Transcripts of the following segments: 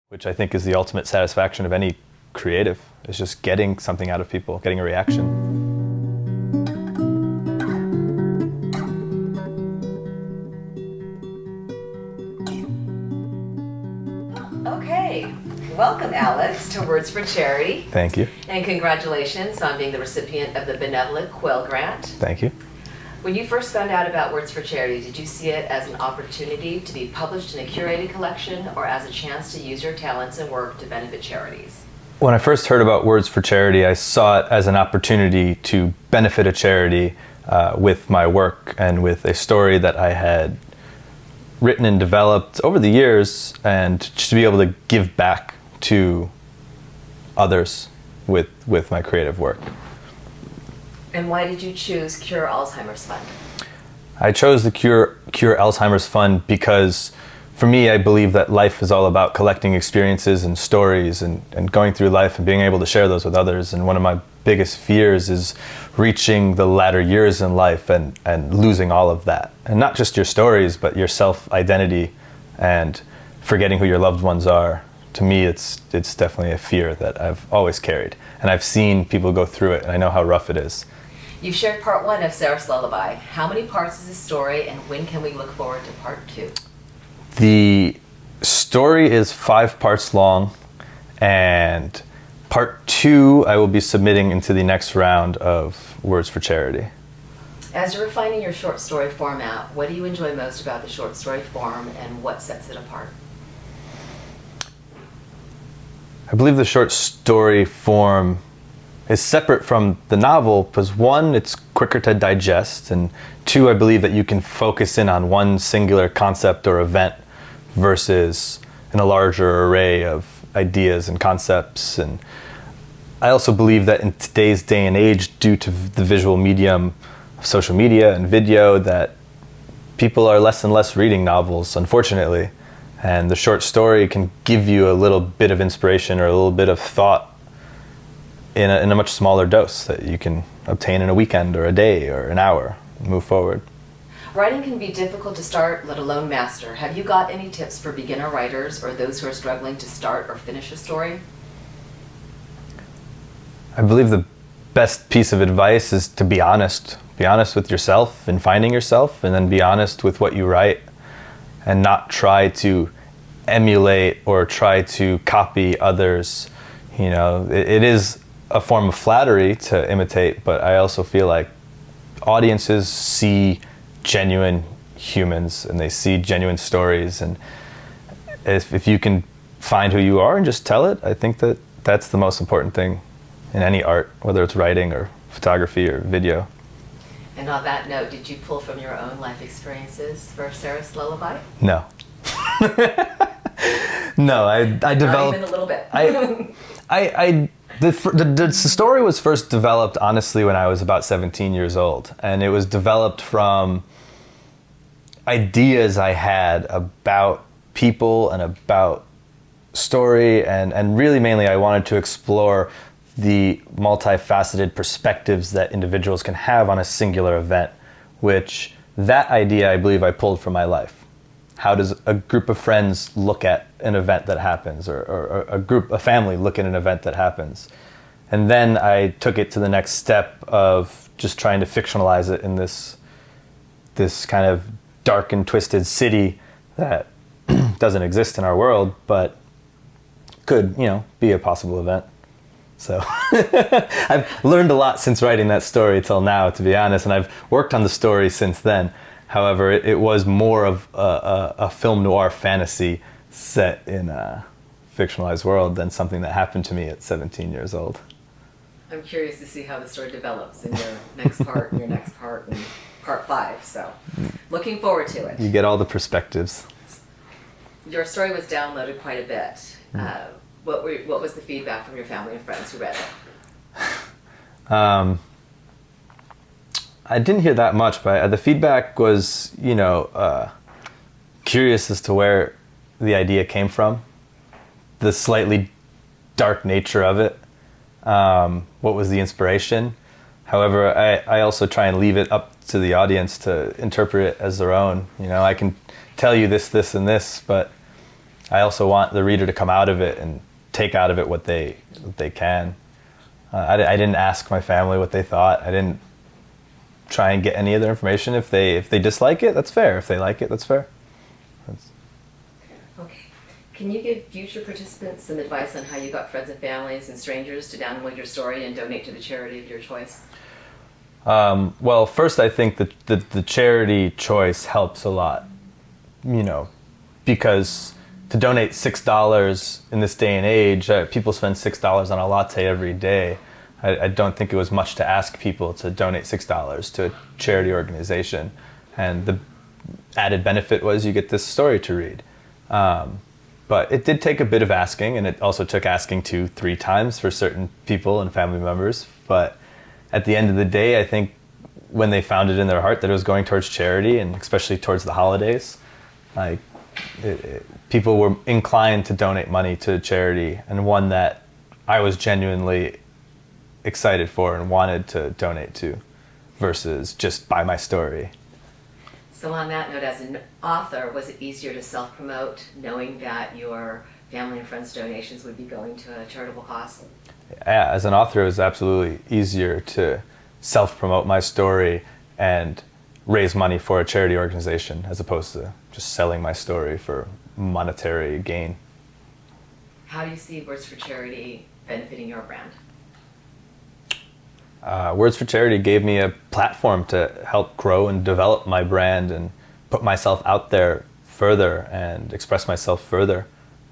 which I think is the ultimate satisfaction of any creative, is just getting something out of people, getting a reaction. Okay, welcome Alex to Words for Charity. Thank you. And congratulations on being the recipient of the Benevolent Quill grant. Thank you. When you first found out about Words for Charity, did you see it as an opportunity to be published in a curated collection or as a chance to use your talents and work to benefit charities? When I first heard about Words for Charity, I saw it as an opportunity to benefit a charity with my work and with a story that I had written and developed over the years, and just to be able to give back to others with my creative work. And why did you choose Cure Alzheimer's Fund? I chose the Cure Alzheimer's Fund because for me, I believe that life is all about collecting experiences and stories and going through life and being able to share those with others. And one of my biggest fears is reaching the latter years in life and losing all of that. And not just your stories, but your self-identity and forgetting who your loved ones are. To me, it's definitely a fear that I've always carried. And I've seen people go through it, and I know how rough it is. You've shared part one of Sarah's Lullaby. How many parts is this story, and when can we look forward to part two? The story is 5 parts long, and part 2 I will be submitting into the next round of Words for Charity. As you're refining your short story format, what do you enjoy most about the short story form, and what sets it apart? I believe the short story form is separate from the novel because 1, it's quicker to digest, and 2, I believe that you can focus in on one singular concept or event versus in a larger array of ideas and concepts. And I also believe that in today's day and age, due to the visual medium of social media and video, that people are less and less reading novels, unfortunately. And the short story can give you a little bit of inspiration or a little bit of thought in a much smaller dose that you can obtain in a weekend or a day or an hour and move forward. Writing can be difficult to start, let alone master. Have you got any tips for beginner writers or those who are struggling to start or finish a story? I believe the best piece of advice is to be honest. Be honest with yourself in finding yourself, and then be honest with what you write, and not try to emulate or try to copy others. You know, it is a form of flattery to imitate, but I also feel like audiences see genuine humans and they see genuine stories, and if you can find who you are and just tell it, I think that that's the most important thing in any art, whether it's writing or photography or video. And on that note, did you pull from your own life experiences for Sarah's Lullaby? No. No, I developed... Not even a little bit. The story was first developed, honestly, when I was about 17 years old. And it was developed from ideas I had about people and about story. And really, mainly, I wanted to explore the multifaceted perspectives that individuals can have on a singular event, which that idea, I believe, I pulled from my life. How does a group of friends look at an event that happens, or a family look at an event that happens? And then I took it to the next step of just trying to fictionalize it in this kind of dark and twisted city that doesn't exist in our world, but could, be a possible event. So I've learned a lot since writing that story till now, to be honest, and I've worked on the story since then. However, it was more of a film noir fantasy set in a fictionalized world than something that happened to me at 17 years old. I'm curious to see how the story develops in your next part and part 5. So looking forward to it. You get all the perspectives. Your story was downloaded quite a bit. What was the feedback from your family and friends who read it? I didn't hear that much, but the feedback was, curious as to where the idea came from, the slightly dark nature of it, what was the inspiration. However, I also try and leave it up to the audience to interpret it as their own. I can tell you this, and this, but I also want the reader to come out of it and take out of it what they can. I didn't ask my family what they thought. I didn't try and get any other information. If they dislike it, that's fair. If they like it, that's fair. Okay. Can you give future participants some advice on how you got friends and families and strangers to download your story and donate to the charity of your choice? Well, first, I think that the charity choice helps a lot, because to donate $6 in this day and age, people spend $6 on a latte every day. I don't think it was much to ask people to donate $6 to a charity organization. And the added benefit was you get this story to read. But it did take a bit of asking, and it also took asking 2-3 times for certain people and family members. But at the end of the day, I think when they found it in their heart that it was going towards charity, and especially towards the holidays, people were inclined to donate money to charity, and one that I was genuinely excited for and wanted to donate to versus just buy my story. So on that note, as an author, was it easier to self-promote knowing that your family and friends' donations would be going to a charitable cause? Yeah, as an author, it was absolutely easier to self-promote my story and raise money for a charity organization as opposed to just selling my story for monetary gain. How do you see Words for Charity benefiting your brand? Words for Charity gave me a platform to help grow and develop my brand and put myself out there further and express myself further.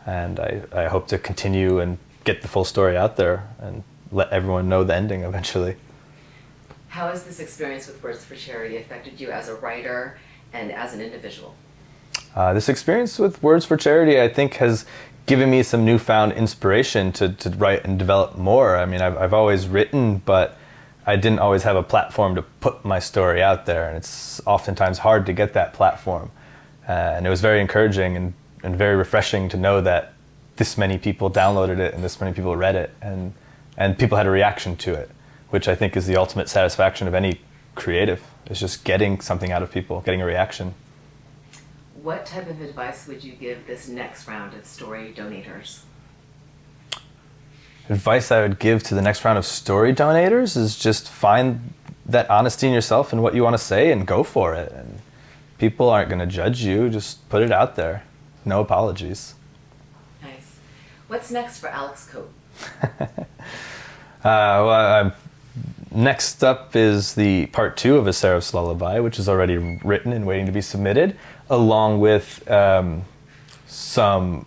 And I hope to continue and get the full story out there and let everyone know the ending eventually. How has this experience with Words for Charity affected you as a writer and as an individual? This experience with Words for Charity, I think, has given me some newfound inspiration to write and develop more. I mean, I've always written, but I didn't always have a platform to put my story out there, and it's oftentimes hard to get that platform. And it was very encouraging and very refreshing to know that this many people downloaded it and this many people read it, and people had a reaction to it, which I think is the ultimate satisfaction of any creative, is just getting something out of people, getting a reaction. What type of advice would you give this next round of story donators? Advice I would give to the next round of story donators is just find that honesty in yourself and what you want to say and go for it. And people aren't going to judge you, just put it out there. No apologies. Nice. What's next for Alex Koht? Next up is the part 2 of A Seraph's Lullaby, which is already written and waiting to be submitted, along with some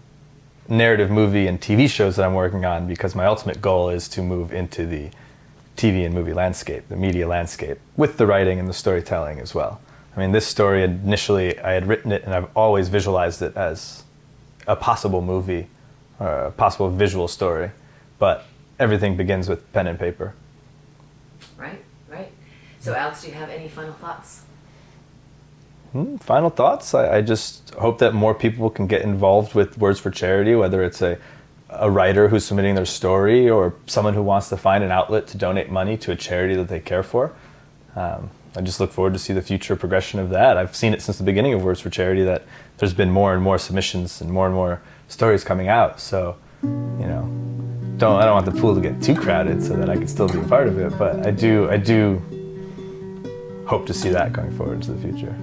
narrative movie and TV shows that I'm working on, because my ultimate goal is to move into the TV and movie landscape, the media landscape, with the writing and the storytelling as well. I mean, this story initially, I had written it and I've always visualized it as a possible movie or a possible visual story, but everything begins with pen and paper. Right. So Alex, do you have any final thoughts? Final thoughts? I just hope that more people can get involved with Words for Charity, whether it's a writer who's submitting their story or someone who wants to find an outlet to donate money to a charity that they care for. I just look forward to see the future progression of that. I've seen it since the beginning of Words for Charity that there's been more and more submissions and more stories coming out. So, I don't want the pool to get too crowded so that I can still be a part of it, but I do hope to see that going forward into the future.